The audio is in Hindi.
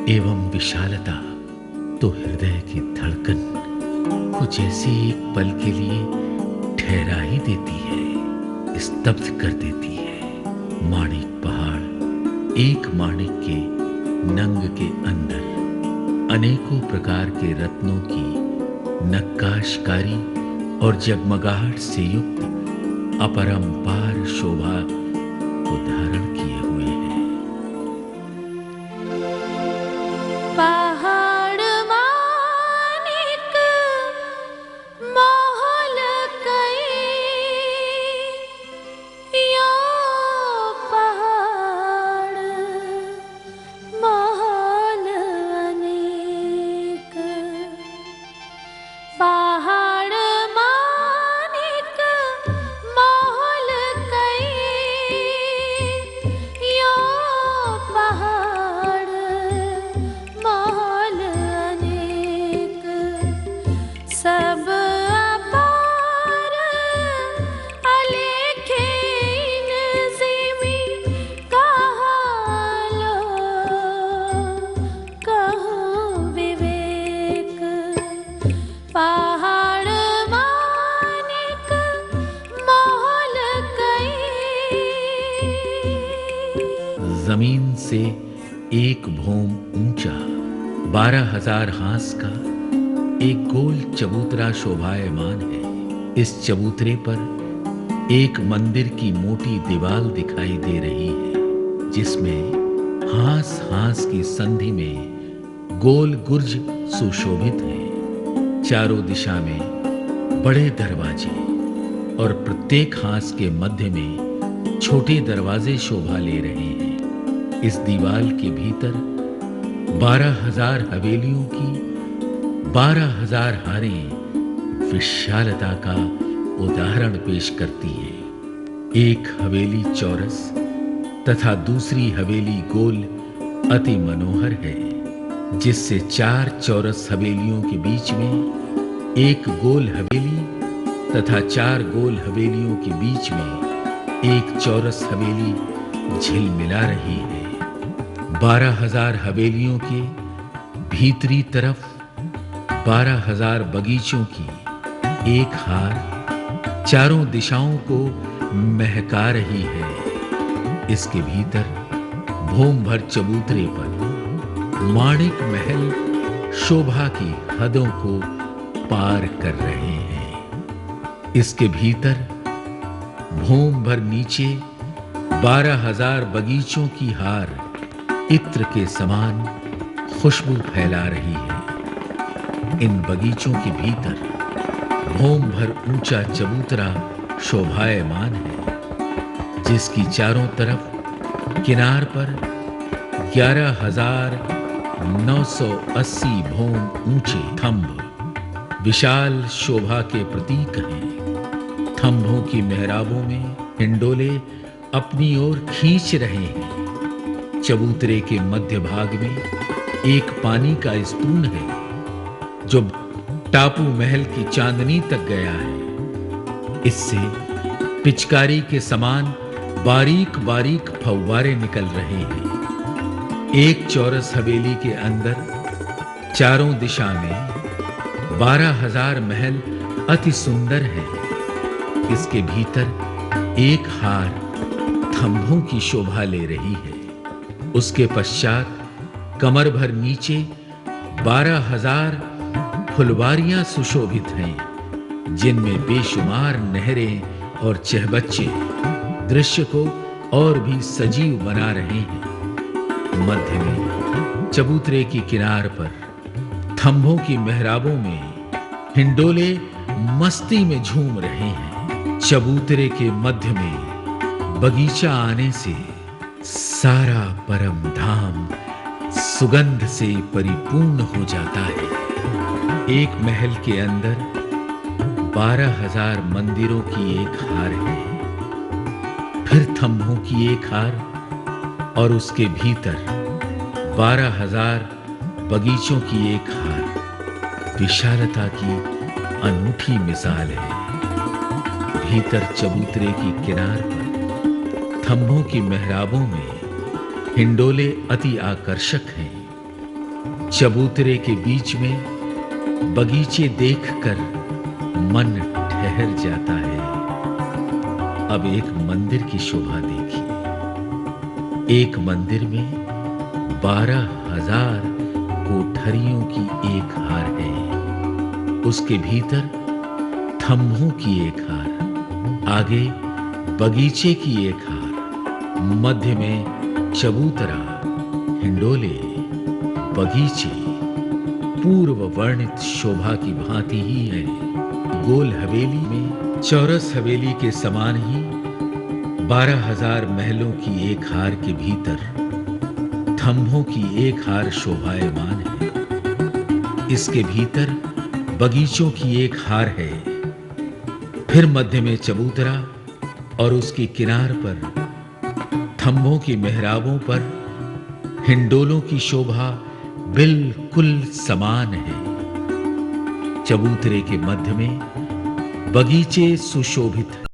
एवं विशालता तो हृदय की धड़कन को जैसे एक पल के लिए ठहरा ही देती है, स्तब्ध कर देती है। माणिक पहाड़ एक माणिक के नंग के अंदर अनेकों प्रकार के रत्नों की नक्काशकारी और जगमगाहट से युक्त अपरंपार शोभा को धारण किए हुए हैं। पहाड़ मानिक महल कई, यो पहाड़ महल अनेक। पहाड़ मानिक महल कई, यो पहाड़ महल अनेक। सब अपार अलेखे नज़ीमी, कहाँ लो कहाँ विवेक। पहाड़ मानिक महल कई। जमीन से एक भोम ऊंचा 12,000 हांस का एक गोल चबूतरा शोभायमान है। इस चबूतरे पर एक मंदिर की मोटी दीवार दिखाई दे रही है, जिसमें हांस हांस की संधि में गोल गुर्ज सुशोभित है। चारों दिशा में बड़े दरवाजे और प्रत्येक हांस के मध्य में छोटे दरवाजे शोभा ले रहे हैं। इस दीवार के भीतर 12,000 हवेलियों की 12,000 हारें विशालता का उदाहरण पेश करती है। एक हवेली चौरस तथा दूसरी हवेली गोल अति मनोहर है, जिससे 4 चौरस हवेलियों के बीच में एक गोल हवेली तथा 4 गोल हवेलियों के बीच में एक चौरस हवेली झिलमिला रही है। 12,000 हवेलियों के भीतरी तरफ 12,000 बगीचों की एक हार चारों दिशाओं को महका रही है। इसके भीतर भूम भर चबूतरे पर माणिक महल शोभा की हदों को पार कर रहे हैं। इसके भीतर भूम भर नीचे 12,000 बगीचों की हार इत्र के समान खुशबू फैला रही है। इन बगीचों के भीतर भूम भर ऊंचा चबूतरा शोभायमान है, जिसकी चारों तरफ किनार पर 11,980 भूम ऊंचे थंभ विशाल शोभा के प्रतीक हैं। थंभों की मेहराबों में हिंडोले अपनी ओर खींच रहे हैं। चबूतरे के मध्य भाग में एक पानी का स्तून है, जो टापू महल की चांदनी तक गया है। इससे पिचकारी के समान बारीक बारीक फव्वारे निकल रहे हैं। एक चौरस हवेली के अंदर चारों दिशा में 12,000 महल अति सुंदर है। इसके भीतर एक हार थंभों की शोभा ले रही है। उसके पश्चात कमर भर नीचे 12,000 फुलवारियां सुशोभित हैं, जिनमें बेशुमार नहरें और चहबच्चे दृश्य को और भी सजीव बना रहे हैं। मध्य में चबूतरे की किनार पर थंभों की मेहराबों में हिंडोले मस्ती में झूम रहे हैं। चबूतरे के मध्य में बगीचा आने से सारा परम धाम सुगंध से परिपूर्ण हो जाता है। एक महल के अंदर 12,000 मंदिरों की एक हार है, फिर थंभों की एक हार और उसके भीतर 12,000 बगीचों की एक हार विशालता की अनूठी मिसाल है। भीतर चबूतरे की किनार पर थंभों की मेहराबों में हिंडोले अति आकर्षक हैं। चबूतरे के बीच में बगीचे देखकर मन ठहर जाता है। अब एक मंदिर की शोभा देखिए। एक मंदिर में 12,000 कोठरियों की एक हार है। उसके भीतर थंभों की एक हार, आगे बगीचे की एक हार, मध्य में चबूतरा, हिंडोले, बगीचे पूर्व वर्णित शोभा की भांति ही है। गोल हवेली में चौरस हवेली के समान ही 12,000 महलों की एक हार के भीतर थंभों की एक हार शोभायमान है। इसके भीतर बगीचों की एक हार है। फिर मध्य में चबूतरा और उसकी किनार पर थंभों की मेहराबों पर हिंडोलों की शोभा बिल्कुल समान है। चबूतरे के मध्य में बगीचे सुशोभित हैं।